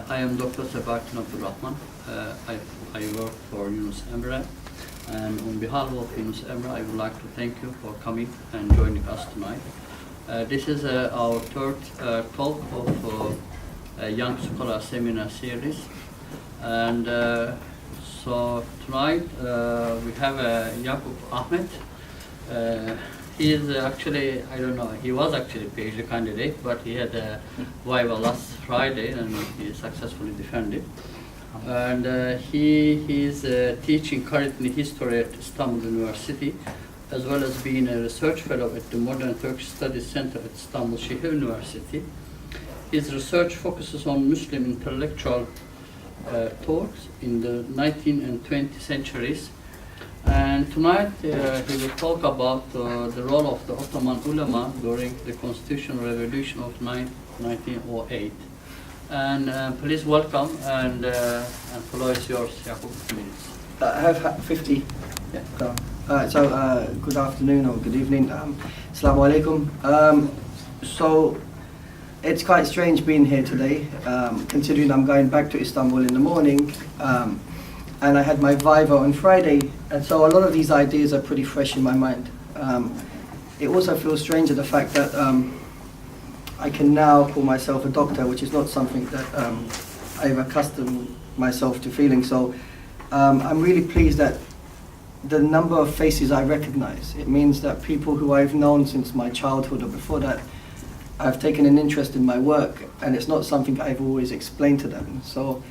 I am Dr. Sebahattin Abdurrahman. I work for Yunus Emre, and on behalf of Yunus Emre, I would like to thank you for coming and joining us tonight. This is our third talk of Young Scholar Seminar Series, and so tonight we have Yakoob Ahmed. He is actually, I don't know, he was actually a PhD candidate, but he had a viva last Friday and he successfully defended. And he is teaching currently history at Istanbul University, as well as being a research fellow at the Modern Turkish Studies Center at Istanbul Şehir University. His research focuses on Muslim intellectual thoughts in the 19th and 20th centuries. And tonight he will talk about the role of the Ottoman Ulema during the constitutional revolution of 1908. And please welcome, and floor is yours, Yakoob. I have 50. Yeah. Good afternoon or good evening. Assalamu alaikum. So it's quite strange being here today, considering I'm going back to Istanbul in the morning. And I had my viva on Friday, and so a lot of these ideas are pretty fresh in my mind. It also feels strange at the fact that I can now call myself a doctor, which is not something that I've accustomed myself to feeling. So I'm really pleased that the number of faces I recognize. It means that people who I've known since my childhood or before that have taken an interest in my work, and it's not something I've always explained to them. So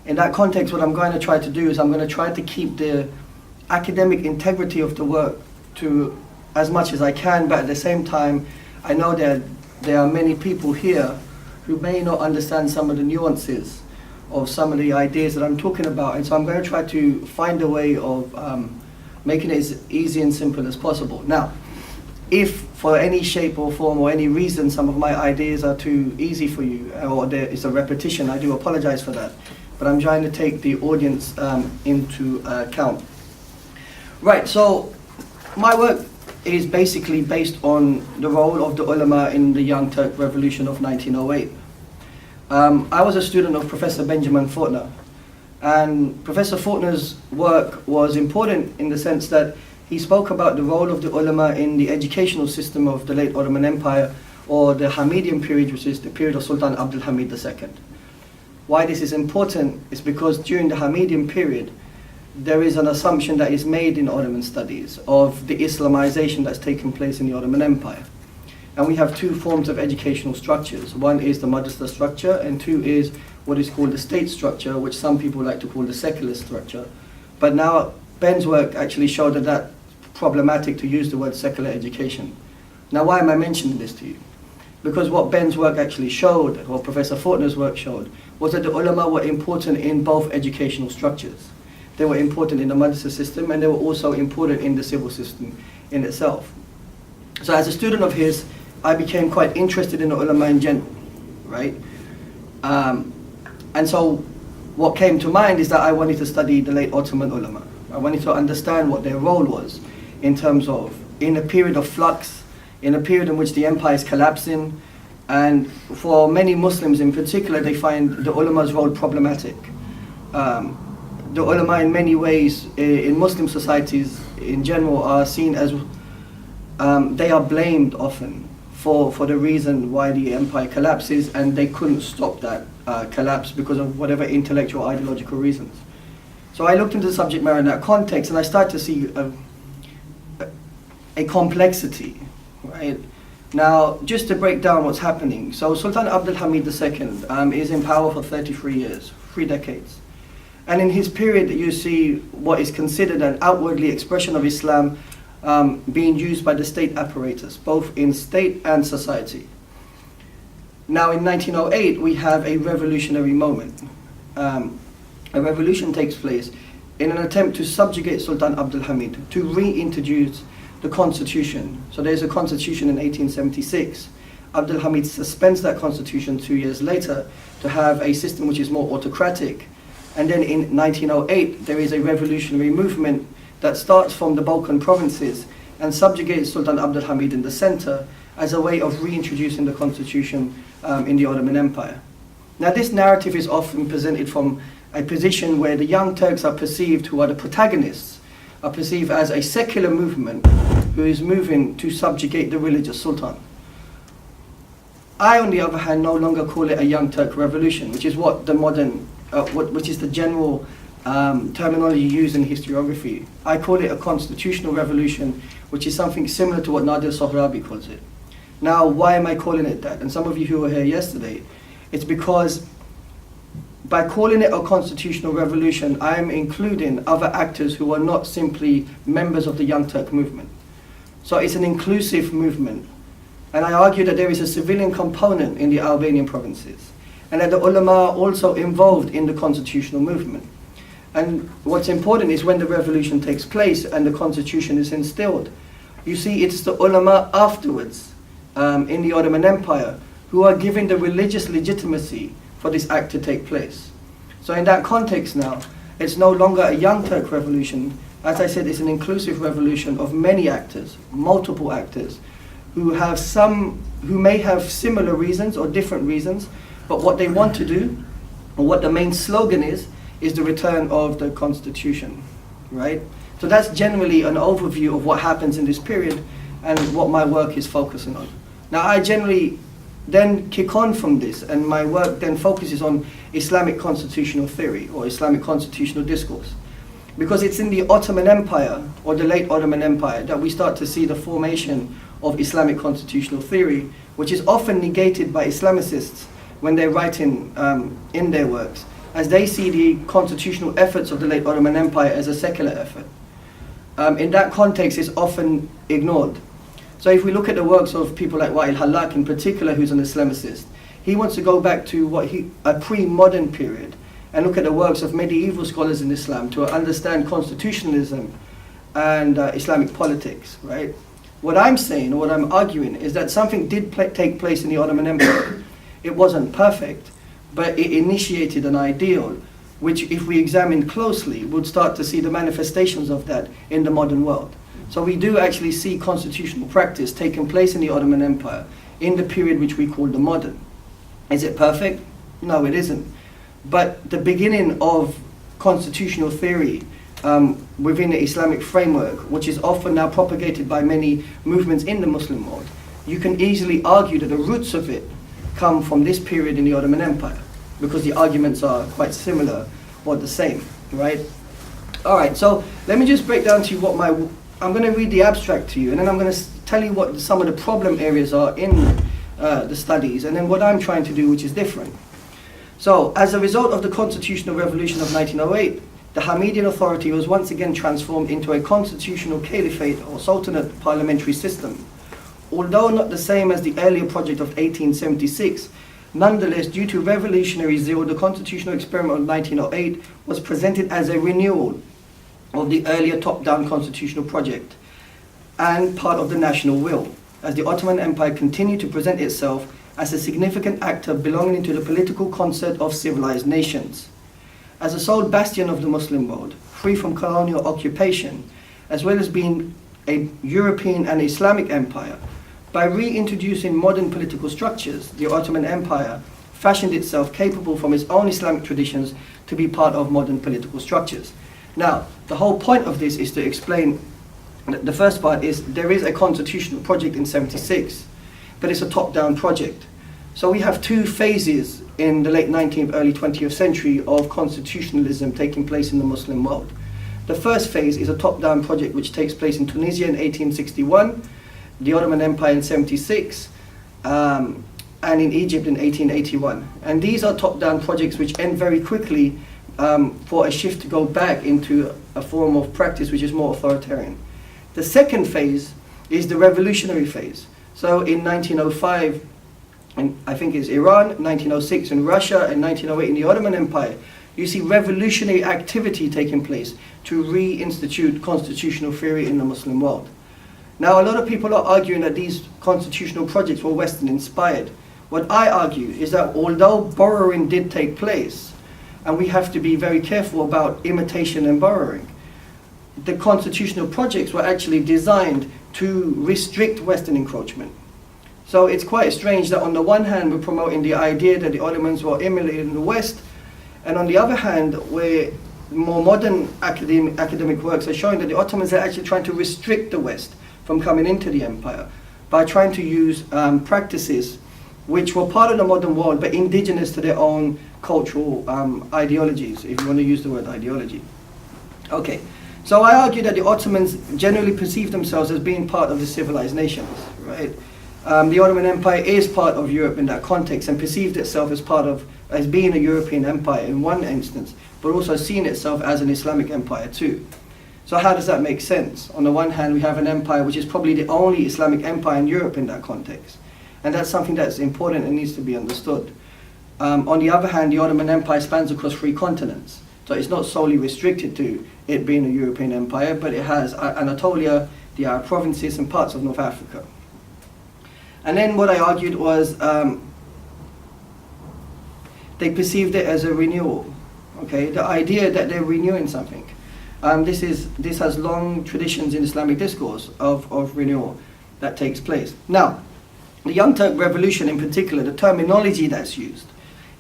in that context, what I'm going to try to do is I'm going to try to keep the academic integrity of the work to as much as I can, but at the same time, I know that there are many people here who may not understand some of the nuances of some of the ideas that I'm talking about, and so I'm going to try to find a way of making it as easy and simple as possible. Now, if for any shape or form or any reason some of my ideas are too easy for you, or there is a repetition, I do apologize for that. But I'm trying to take the audience into account. Right, so my work is basically based on the role of the ulama in the Young Turk revolution of 1908. I was a student of Professor Benjamin Fortner, and Professor Fortner's work was important in the sense that he spoke about the role of the ulama in the educational system of the late Ottoman Empire, or the Hamidian period, which is the period of Sultan Abdul Hamid II. Why this is important is because during the Hamidian period, there is an assumption that is made in Ottoman studies of the Islamization that's taken place in the Ottoman Empire. And we have two forms of educational structures. One is the madrasa structure, and two is what is called the state structure, which some people like to call the secular structure. But now Ben's work actually showed that that's problematic to use the word secular education. Now, why am I mentioning this to you? Because what Ben's work actually showed, or Professor Fortner's work showed, was that the ulama were important in both educational structures. They were important in the madrasa system, and they were also important in the civil system in itself. So as a student of his, I became quite interested in the ulama in general, right? And so what came to mind is that I wanted to study the late Ottoman ulama. I wanted to understand what their role was in terms of, in a period of flux, in a period in which the empire is collapsing, and for many Muslims in particular, they find the ulama's role problematic. The ulama in many ways, in Muslim societies in general, are seen as, they are blamed often for the reason why the empire collapses, and they couldn't stop that collapse because of whatever intellectual, ideological reasons. So I looked into the subject matter in that context, and I started to see a complexity. Right. Now, just to break down what's happening. So Sultan Abdul Hamid II is in power for 33 years, 3 decades. And in his period, you see what is considered an outwardly expression of Islam being used by the state apparatus, both in state and society. Now, in 1908, we have a revolutionary moment. A revolution takes place in an attempt to subjugate Sultan Abdul Hamid, to reintroduce the constitution. So there's a constitution in 1876. Abdul Hamid suspends that constitution 2 years later to have a system which is more autocratic. And then in 1908, there is a revolutionary movement that starts from the Balkan provinces and subjugates Sultan Abdul Hamid in the center as a way of reintroducing the constitution in the Ottoman Empire. Now this narrative is often presented from a position where the Young Turks are perceived, who are the protagonists, are perceived as a secular movement who is moving to subjugate the religious sultan. I, on the other hand, no longer call it a Young Turk revolution, which is what the modern, which is the general terminology used in historiography. I call it a constitutional revolution, which is something similar to what Nadir Sohrabi calls it. Now, why am I calling it that? And some of you who were here yesterday, it's because by calling it a constitutional revolution, I am including other actors who are not simply members of the Young Turk movement. So it's an inclusive movement. And I argue that there is a civilian component in the Albanian provinces, and that the ulama are also involved in the constitutional movement. And what's important is when the revolution takes place and the constitution is instilled, you see it's the ulama afterwards, in the Ottoman Empire, who are giving the religious legitimacy for this act to take place. So in that context now, it's no longer a Young Turk revolution. As I said, it's an inclusive revolution of many actors, multiple actors, who may have similar reasons or different reasons, but what they want to do, or what the main slogan is the return of the constitution, right? So that's generally an overview of what happens in this period and what my work is focusing on. Now I generally then kick on from this, and my work then focuses on Islamic constitutional theory or Islamic constitutional discourse. Because it's in the Ottoman Empire, or the late Ottoman Empire, that we start to see the formation of Islamic constitutional theory, which is often negated by Islamicists when they're writing in their works, as they see the constitutional efforts of the late Ottoman Empire as a secular effort. In that context, it's often ignored. So if we look at the works of people like Wa'il Hallaq in particular, who's an Islamicist, he wants to go back to a pre-modern period and look at the works of medieval scholars in Islam to understand constitutionalism and Islamic politics, right? What I'm saying, or what I'm arguing, is that something did take place in the Ottoman Empire. It wasn't perfect, but it initiated an ideal, which if we examine closely, would start to see the manifestations of that in the modern world. So we do actually see constitutional practice taking place in the Ottoman Empire in the period which we call the modern. Is it perfect? No, it isn't. But the beginning of constitutional theory within the Islamic framework, which is often now propagated by many movements in the Muslim world, you can easily argue that the roots of it come from this period in the Ottoman Empire, because the arguments are quite similar or the same, right? All right, so let me just break down to you I'm going to read the abstract to you, and then I'm going to tell you what some of the problem areas are in the studies, and then what I'm trying to do, which is different. So, as a result of the constitutional revolution of 1908, the Hamidian authority was once again transformed into a constitutional-caliphate or sultanate parliamentary system. Although not the same as the earlier project of 1876, nonetheless, due to revolutionary zeal, the constitutional experiment of 1908 was presented as a renewal of the earlier top-down constitutional project and part of the national will, as the Ottoman Empire continued to present itself as a significant actor belonging to the political concert of civilized nations. As a sole bastion of the Muslim world, free from colonial occupation, as well as being a European and Islamic empire, by reintroducing modern political structures, the Ottoman Empire fashioned itself capable from its own Islamic traditions to be part of modern political structures. Now, the whole point of this is to explain, the first part is there is a constitutional project in 76, but it's a top-down project. So we have two phases in the late 19th, early 20th century of constitutionalism taking place in the Muslim world. The first phase is a top-down project which takes place in Tunisia in 1861, the Ottoman Empire in 76, and in Egypt in 1881. And these are top-down projects which end very quickly for a shift to go back into a form of practice which is more authoritarian. The second phase is the revolutionary phase. So in 1905, and I think it's Iran, 1906 in Russia, and 1908 in the Ottoman Empire, you see revolutionary activity taking place to reinstitute constitutional theory in the Muslim world. Now, a lot of people are arguing that these constitutional projects were Western inspired. What I argue is that although borrowing did take place, and we have to be very careful about imitation and borrowing, the constitutional projects were actually designed to restrict Western encroachment. So it's quite strange that on the one hand we're promoting the idea that the Ottomans were emulating the West, and on the other hand where more modern academic works are showing that the Ottomans are actually trying to restrict the West from coming into the empire by trying to use practices which were part of the modern world but indigenous to their own cultural ideologies, if you want to use the word ideology. Okay, so I argue that the Ottomans generally perceive themselves as being part of the civilized nations, right? The Ottoman Empire is part of Europe in that context and perceived itself as being a European empire in one instance, but also seeing itself as an Islamic empire too. So how does that make sense? On the one hand, we have an empire which is probably the only Islamic empire in Europe in that context. And that's something that's important and needs to be understood. On the other hand, the Ottoman Empire spans across 3 continents. So it's not solely restricted to it being a European empire, but it has Anatolia, the Arab provinces, and parts of North Africa. And then what I argued was they perceived it as a renewal. Okay, the idea that they're renewing something. This has long traditions in Islamic discourse of renewal that takes place. Now, the Young Turk Revolution in particular, the terminology that's used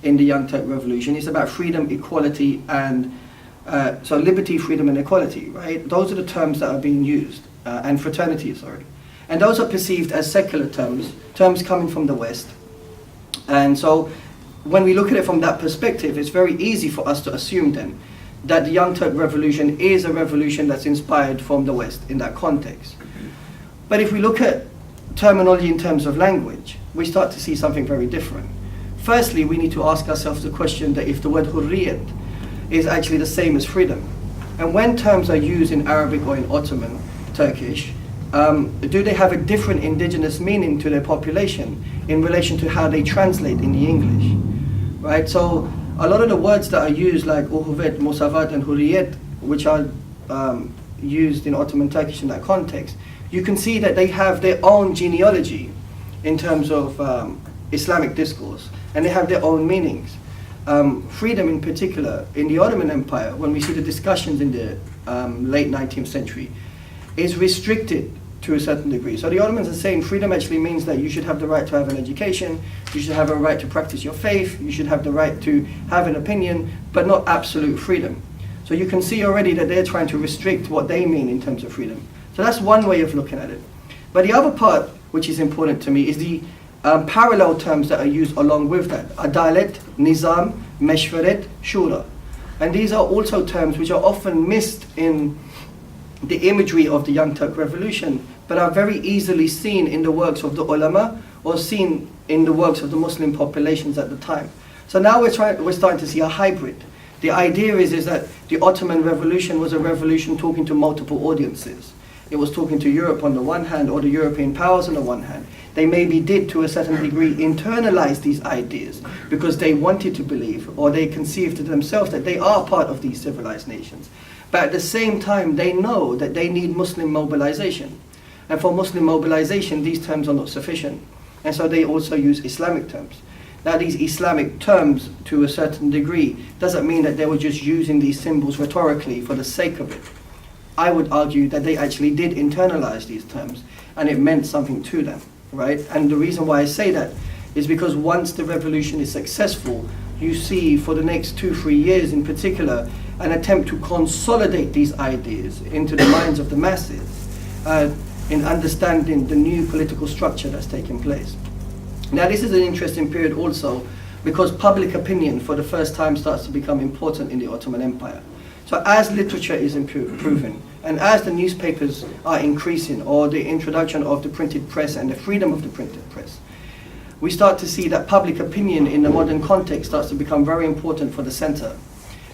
in the Young Turk Revolution is about freedom, equality, and so liberty, freedom, and equality, right? Those are the terms that are being used, and fraternity, sorry. And those are perceived as secular terms coming from the West. And so when we look at it from that perspective, it's very easy for us to assume then that the Young Turk Revolution is a revolution that's inspired from the West in that context. But if we look at terminology in terms of language, we start to see something very different. Firstly, we need to ask ourselves the question that if the word hurriyat is actually the same as freedom. And when terms are used in Arabic or in Ottoman, Turkish, do they have a different indigenous meaning to their population in relation to how they translate in the English? Right? So a lot of the words that are used like uhuvet, musavat, and hurriyat, which are used in Ottoman Turkish in that context, you can see that they have their own genealogy in terms of Islamic discourse, and they have their own meanings. Freedom in particular, in the Ottoman Empire, when we see the discussions in the late 19th century, is restricted to a certain degree. So the Ottomans are saying freedom actually means that you should have the right to have an education, you should have a right to practice your faith, you should have the right to have an opinion, but not absolute freedom. So you can see already that they're trying to restrict what they mean in terms of freedom. So that's one way of looking at it. But the other part, which is important to me, is the parallel terms that are used along with that. Adalet, Nizam, Meshwaret, Shura. And these are also terms which are often missed in the imagery of the Young Turk Revolution, but are very easily seen in the works of the Ulema or seen in the works of the Muslim populations at the time. So now we're starting to see a hybrid. The idea is that the Ottoman Revolution was a revolution talking to multiple audiences. It was talking to Europe on the one hand, or the European powers on the one hand. They maybe did, to a certain degree, internalize these ideas because they wanted to believe, or they conceived to themselves that they are part of these civilized nations. But at the same time, they know that they need Muslim mobilization. And for Muslim mobilization, these terms are not sufficient. And so they also use Islamic terms. Now, these Islamic terms, to a certain degree, doesn't mean that they were just using these symbols rhetorically for the sake of it. I would argue that they actually did internalize these terms, and it meant something to them, right? And the reason why I say that is because once the revolution is successful, you see for the next 2-3 years in particular, an attempt to consolidate these ideas into the minds of the masses in understanding the new political structure that's taking place. Now, this is an interesting period also because public opinion for the first time starts to become important in the Ottoman Empire. So as literature is improving, and as the newspapers are increasing, or the introduction of the printed press and the freedom of the printed press, we start to see that public opinion in the modern context starts to become very important for the center.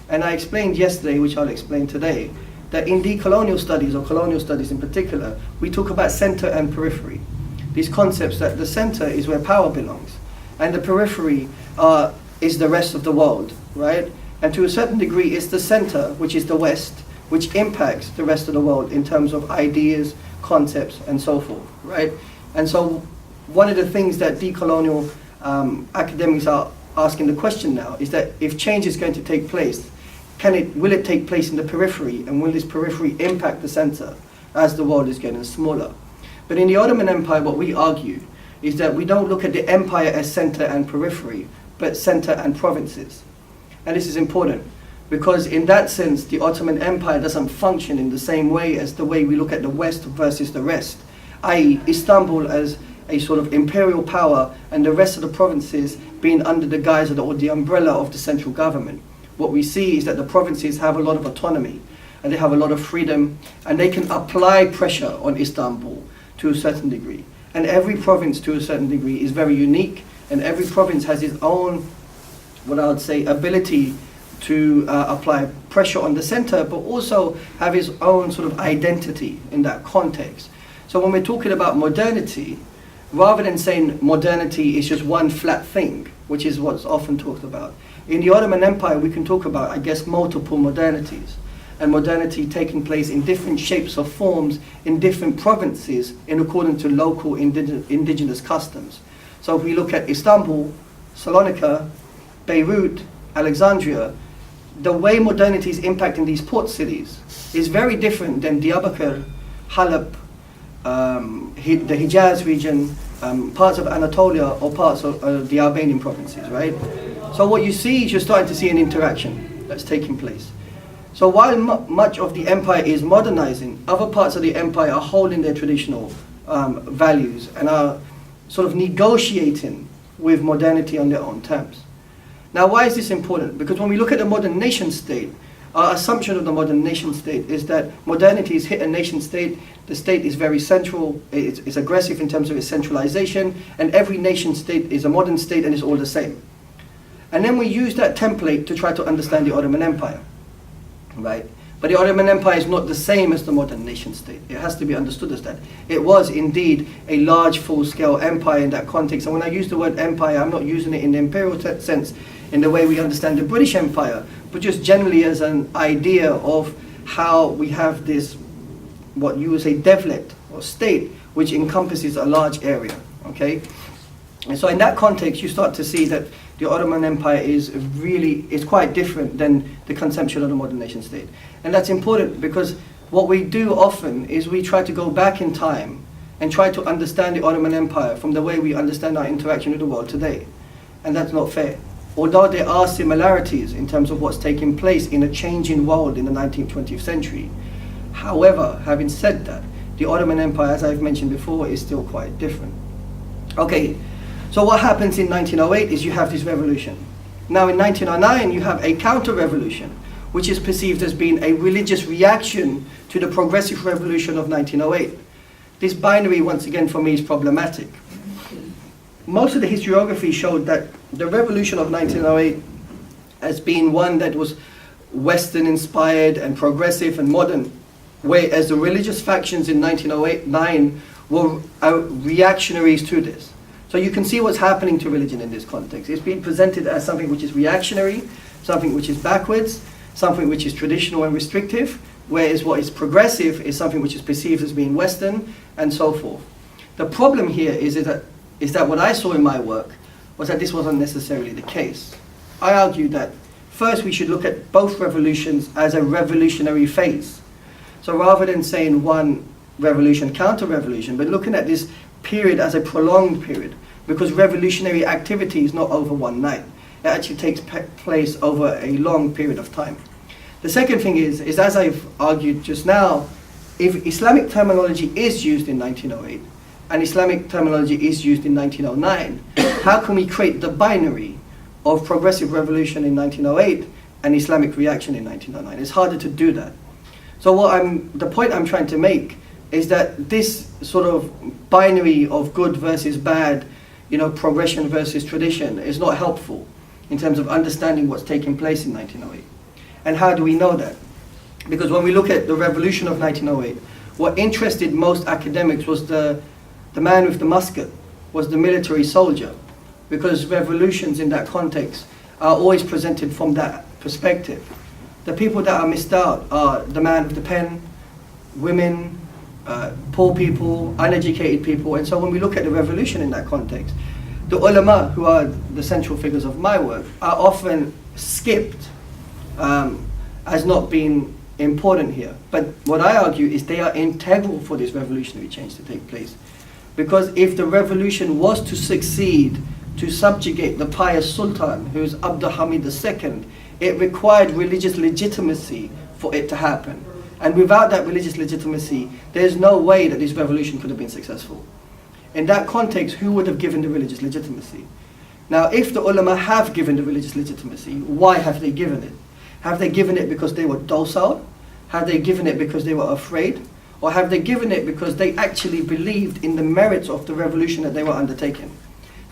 And I explained yesterday, which I'll explain today, that in decolonial studies, or colonial studies in particular, we talk about center and periphery. These concepts that the center is where power belongs, and the periphery is the rest of the world, right? And to a certain degree, it's the center, which is the West, which impacts the rest of the world in terms of ideas, concepts, and so forth, right? And so one of the things that decolonial academics are asking the question now is that if change is going to take place, will it take place in the periphery, and will this periphery impact the center as the world is getting smaller? But in the Ottoman Empire, what we argue is that we don't look at the empire as center and periphery, but center and provinces. And this is important, because in that sense, the Ottoman Empire doesn't function in the same way as the way we look at the West versus the rest, i.e. Istanbul as a sort of imperial power and the rest of the provinces being under the guise of or the umbrella of the central government. What we see is that the provinces have a lot of autonomy and they have a lot of freedom, and they can apply pressure on Istanbul to a certain degree. And every province to a certain degree is very unique, and every province has its own, what I would say, ability to apply pressure on the center, but also have its own sort of identity in that context. So when we're talking about modernity, rather than saying modernity is just one flat thing, which is what's often talked about, in the Ottoman Empire we can talk about, I guess, multiple modernities, and modernity taking place in different shapes or forms in different provinces in accordance to local indigenous customs. So if we look at Istanbul, Salonika, Beirut, Alexandria, the way modernity is impacting these port cities is very different than Diyarbakir, Halep, the Hijaz region, parts of Anatolia, or parts of the Albanian provinces, right? So what you see is you're starting to see an interaction that's taking place. So while much of the empire is modernizing, other parts of the empire are holding their traditional values and are sort of negotiating with modernity on their own terms. Now, why is this important? Because when we look at the modern nation state, our assumption of the modern nation state is that modernity has hit a nation state, the state is very central, it's aggressive in terms of its centralization, and every nation state is a modern state and it's all the same. And then we use that template to try to understand the Ottoman Empire, right? But the Ottoman Empire is not the same as the modern nation state. It has to be understood as that. It was indeed a large, full-scale empire in that context. And when I use the word empire, I'm not using it in the imperial sense, in the way we understand the British Empire, but just generally as an idea of how we have this, what you would say, devlet, or state, which encompasses a large area, okay? And so in that context, you start to see that the Ottoman Empire is quite different than the conception of the modern nation state. And that's important because what we do often is we try to go back in time and try to understand the Ottoman Empire from the way we understand our interaction with the world today. And that's not fair. Although there are similarities in terms of what's taking place in a changing world in the 19th, 20th century. However, having said that, the Ottoman Empire, as I've mentioned before, is still quite different. Okay, so what happens in 1908 is you have this revolution. Now in 1909 you have a counter-revolution, which is perceived as being a religious reaction to the progressive revolution of 1908. This binary, once again, for me is problematic. Most of the historiography showed that the revolution of 1908 as being one that was Western inspired and progressive and modern, whereas the religious factions in 1909 were reactionaries to this. So you can see what's happening to religion in this context. It's being presented as something which is reactionary, something which is backwards, something which is traditional and restrictive, whereas what is progressive is something which is perceived as being Western, and so forth. The problem here is that what I saw in my work was that this wasn't necessarily the case. I argued that first we should look at both revolutions as a revolutionary phase. So rather than saying one revolution, counter-revolution, but looking at this period as a prolonged period, because revolutionary activity is not over one night. It actually takes place over a long period of time. The second thing is as I've argued just now, if Islamic terminology is used in 1908 and Islamic terminology is used in 1909, how can we create the binary of progressive revolution in 1908 and Islamic reaction in 1909? It's harder to do that. So the point I'm trying to make is that this sort of binary of good versus bad, progression versus tradition is not helpful in terms of understanding what's taking place in 1908. And how do we know that? Because when we look at the revolution of 1908, what interested most academics was the man with the musket, was the military soldier, because revolutions in that context are always presented from that perspective. The people that are missed out are the man with the pen, women, poor people, uneducated people. And so when we look at the revolution in that context, the ulama, who are the central figures of my work, are often skipped as not being important here. But what I argue is they are integral for this revolutionary change to take place. Because if the revolution was to succeed to subjugate the pious sultan, who's Abdul Hamid II, it required religious legitimacy for it to happen. And without that religious legitimacy, there's no way that this revolution could have been successful. In that context, who would have given the religious legitimacy? Now, if the ulama have given the religious legitimacy, why have they given it? Have they given it because they were docile? Have they given it because they were afraid? Or have they given it because they actually believed in the merits of the revolution that they were undertaking?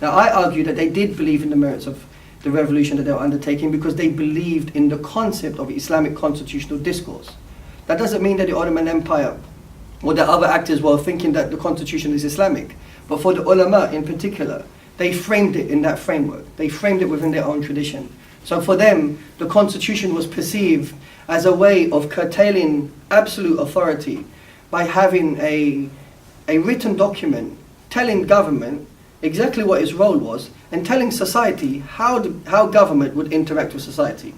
Now, I argue that they did believe in the merits of the revolution that they were undertaking because they believed in the concept of Islamic constitutional discourse. That doesn't mean that the Ottoman Empire or the other actors were thinking that the constitution is Islamic. But for the ulama in particular, they framed it in that framework. They framed it within their own tradition. So for them, the constitution was perceived as a way of curtailing absolute authority by having a written document telling government exactly what its role was and telling society how government would interact with society.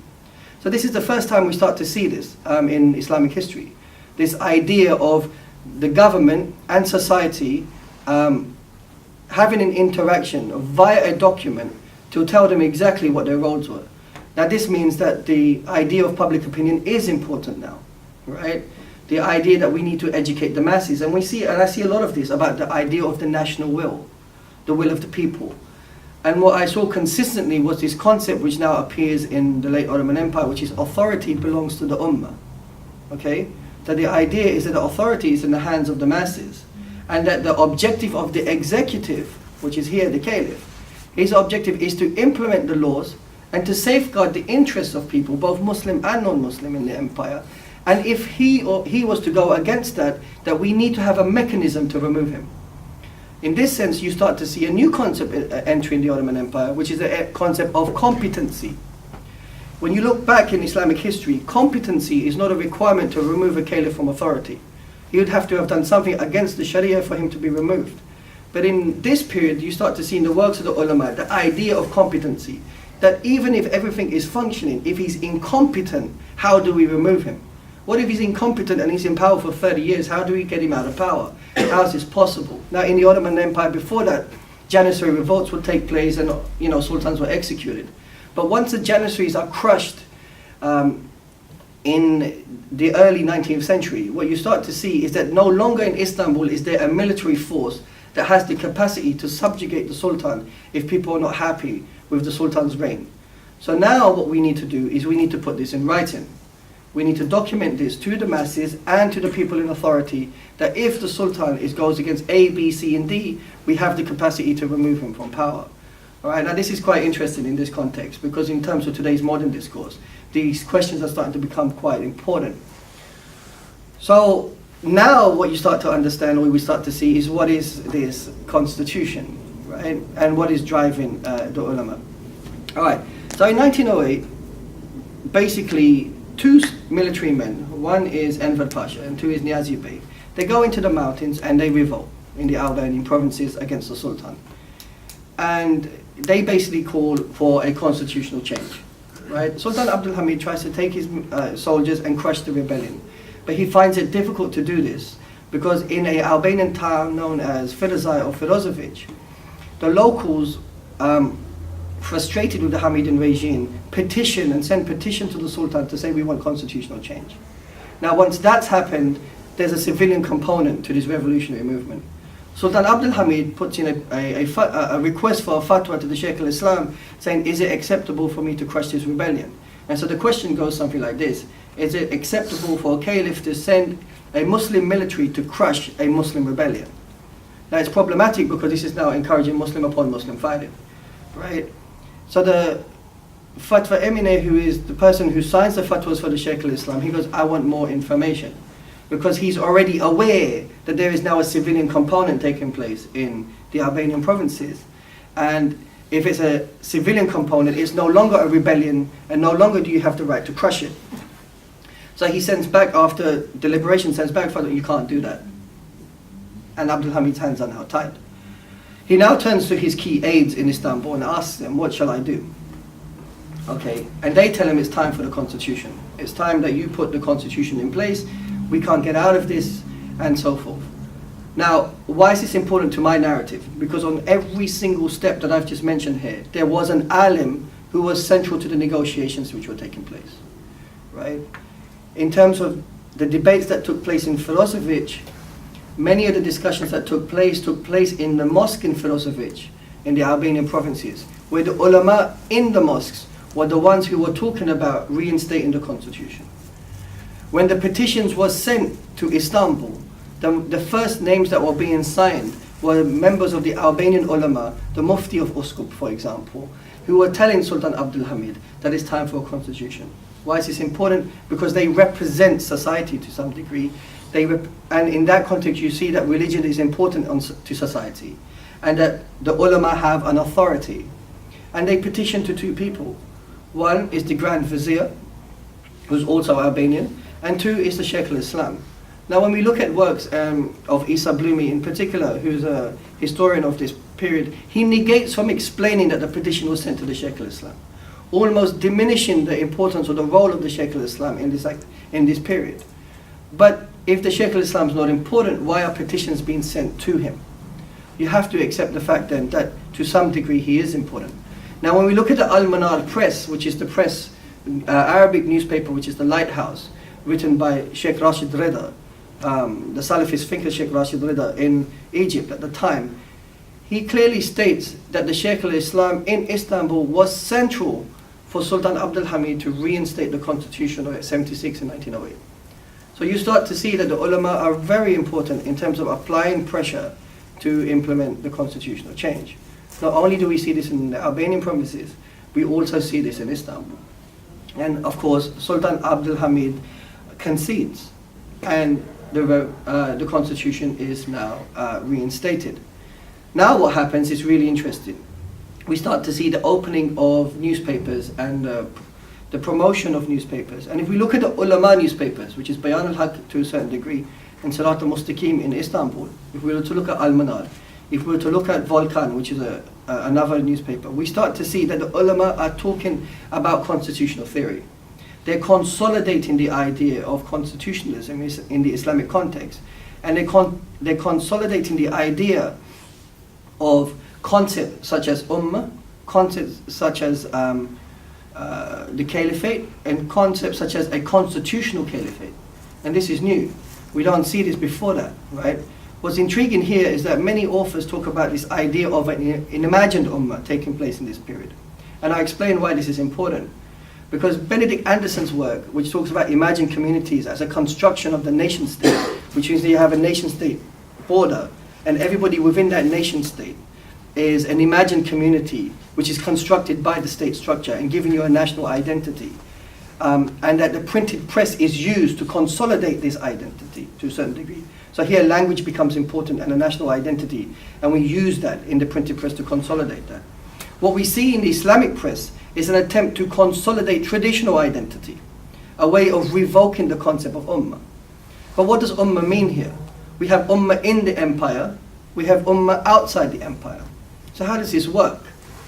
So this is the first time we start to see this in Islamic history. This idea of the government and society having an interaction via a document to tell them exactly what their roles were. Now this means that the idea of public opinion is important now, right? The idea that we need to educate the masses. And I see a lot of this about the idea of the national will, the will of the people. And what I saw consistently was this concept which now appears in the late Ottoman Empire, which is authority belongs to the ummah. Okay? So the idea is that the authority is in the hands of the masses, and that the objective of the executive, which is here the caliph, his objective is to implement the laws and to safeguard the interests of people, both Muslim and non-Muslim in the empire. And if he was to go against that, that we need to have a mechanism to remove him. In this sense, you start to see a new concept entering the Ottoman Empire, which is the concept of competency. When you look back in Islamic history, competency is not a requirement to remove a caliph from authority. He would have to have done something against the Sharia for him to be removed. But in this period, you start to see in the works of the ulama the idea of competency, that even if everything is functioning, if he's incompetent, how do we remove him? What if he's incompetent and he's in power for 30 years? How do we get him out of power? How is this possible? Now, in the Ottoman Empire before that, Janissary revolts would take place and sultans were executed. But once the Janissaries are crushed in the early 19th century, what you start to see is that no longer in Istanbul is there a military force that has the capacity to subjugate the sultan if people are not happy with the sultan's reign. So now what we need to do is we need to put this in writing. We need to document this to the masses and to the people in authority, that if the sultan goes against A, B, C, and D, we have the capacity to remove him from power. All right, now this is quite interesting in this context, because in terms of today's modern discourse, these questions are starting to become quite important. So now what you start to understand, or we start to see, is what is this constitution, right? And what is driving the ulama. All right, so in 1908, basically two military men, one is Enver Pasha and two is Niazi Bey, they go into the mountains and they revolt in the Albanian provinces against the sultan. And they basically call for a constitutional change, right? Sultan Abdul Hamid tries to take his soldiers and crush the rebellion. But he finds it difficult to do this because in an Albanian town known as Firozaj or Firozovic, the locals, frustrated with the Hamidian regime, petition and send petition to the Sultan to say we want constitutional change. Now once that's happened, there's a civilian component to this revolutionary movement. Sultan Abdul Hamid puts in a request for a fatwa to the Sheikh al-Islam saying, is it acceptable for me to crush this rebellion? And so the question goes something like this: is it acceptable for a caliph to send a Muslim military to crush a Muslim rebellion? Now it's problematic because this is now encouraging Muslim upon Muslim fighting, right? So the Fatwa Emine, who is the person who signs the fatwas for the Sheikh al-Islam, he goes, I want more information. Because he's already aware that there is now a civilian component taking place in the Albanian provinces. And if it's a civilian component, it's no longer a rebellion, and no longer do you have the right to crush it. So he sends back, after deliberation, sends back, Fatwa, you can't do that. And Abdul Hamid's hands are now tied. He now turns to his key aides in Istanbul and asks them, what shall I do? Okay, and they tell him it's time for the constitution. It's time that you put the constitution in place. We can't get out of this, and so forth. Now, why is this important to my narrative? Because on every single step that I've just mentioned here, there was an alim who was central to the negotiations which were taking place, right? In terms of the debates that took place in Filosofic, many of the discussions that took place in the mosque in Filosofic, in the Albanian provinces, where the ulama in the mosques were the ones who were talking about reinstating the constitution. When the petitions were sent to Istanbul, the first names that were being signed were members of the Albanian ulama, the Mufti of Uskup, for example, who were telling Sultan Abdul Hamid that it's time for a constitution. Why is this important? Because they represent society to some degree. And in that context, you see that religion is important to society, and that the ulama have an authority. And they petition to two people. One is the Grand Vizier, who's also Albanian, and two is the Sheikh al-Islam. Now, when we look at works of Isa Blumi in particular, who's a historian of this period, he negates from explaining that the petition was sent to the Sheikh al-Islam, almost diminishing the importance or the role of the Sheikh al-Islam in this period. But if the Sheikh al-Islam is not important, why are petitions being sent to him? You have to accept the fact then that to some degree he is important. Now, when we look at the Al-Manar press, which is the press, Arabic newspaper, which is the Lighthouse, written by Sheikh Rashid Rida, the Salafist thinker Sheikh Rashid Rida in Egypt at the time, he clearly states that the Sheikh al-Islam in Istanbul was central for Sultan Abdul Hamid to reinstate the constitution of 76 in 1908. So you start to see that the ulama are very important in terms of applying pressure to implement the constitutional change. Not only do we see this in the Albanian provinces, we also see this in Istanbul. And of course, Sultan Abdul Hamid concedes, and the constitution is now reinstated. Now what happens is really interesting. We start to see the opening of newspapers and the promotion of newspapers. And if we look at the ulama newspapers, which is Bayan al-Haq to a certain degree, and Sirat al-Mustaqim in Istanbul, if we were to look at Al-Manar, if we were to look at Volkan, which is another newspaper, we start to see that the ulama are talking about constitutional theory. They're consolidating the idea of constitutionalism in the Islamic context. And they're consolidating the idea of concepts such as ummah, concepts such as the caliphate, and concepts such as a constitutional caliphate. And this is new. We don't see this before that, right? What's intriguing here is that many authors talk about this idea of an imagined ummah taking place in this period. And I explain why this is important. Because Benedict Anderson's work, which talks about imagined communities as a construction of the nation state, which means that you have a nation state border, and everybody within that nation state is an imagined community which is constructed by the state structure and giving you a national identity. And that the printed press is used to consolidate this identity to a certain degree. So here language becomes important and a national identity, and we use that in the printed press to consolidate that. What we see in the Islamic press is an attempt to consolidate traditional identity, a way of revoking the concept of ummah. But what does ummah mean here? We have ummah in the empire, we have ummah outside the empire. So how does this work,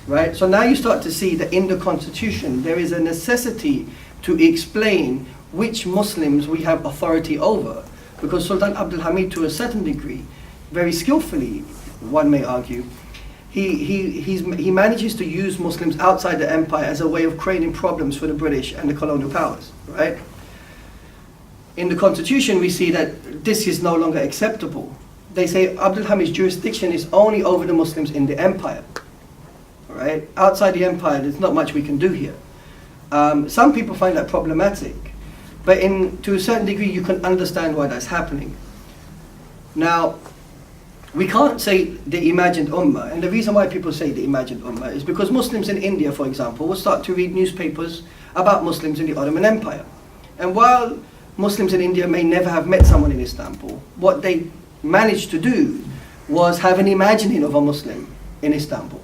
right? So now you start to see that in the constitution there is a necessity to explain which Muslims we have authority over, because Sultan Abdul Hamid, to a certain degree, very skillfully, one may argue, he manages to use Muslims outside the empire as a way of creating problems for the British and the colonial powers, right? In the constitution we see that this is no longer acceptable. They say Abdul Hamid's jurisdiction is only over the Muslims in the empire, right? Outside the empire there's not much we can do here. Some people find that problematic, but to a certain degree you can understand why that's happening. Now, we can't say the imagined ummah, and the reason why people say the imagined ummah is because Muslims in India, for example, will start to read newspapers about Muslims in the Ottoman Empire. And while Muslims in India may never have met someone in Istanbul, what they managed to do was have an imagining of a Muslim in Istanbul.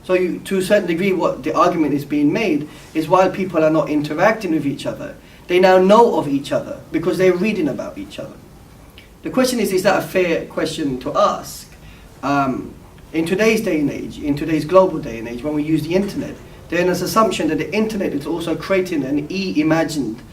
So to a certain degree what the argument is being made is while people are not interacting with each other, they now know of each other because they're reading about each other. The question is that a fair question to ask? In today's day and age, in today's global day and age, when we use the internet, there is an assumption that the internet is also creating an imagined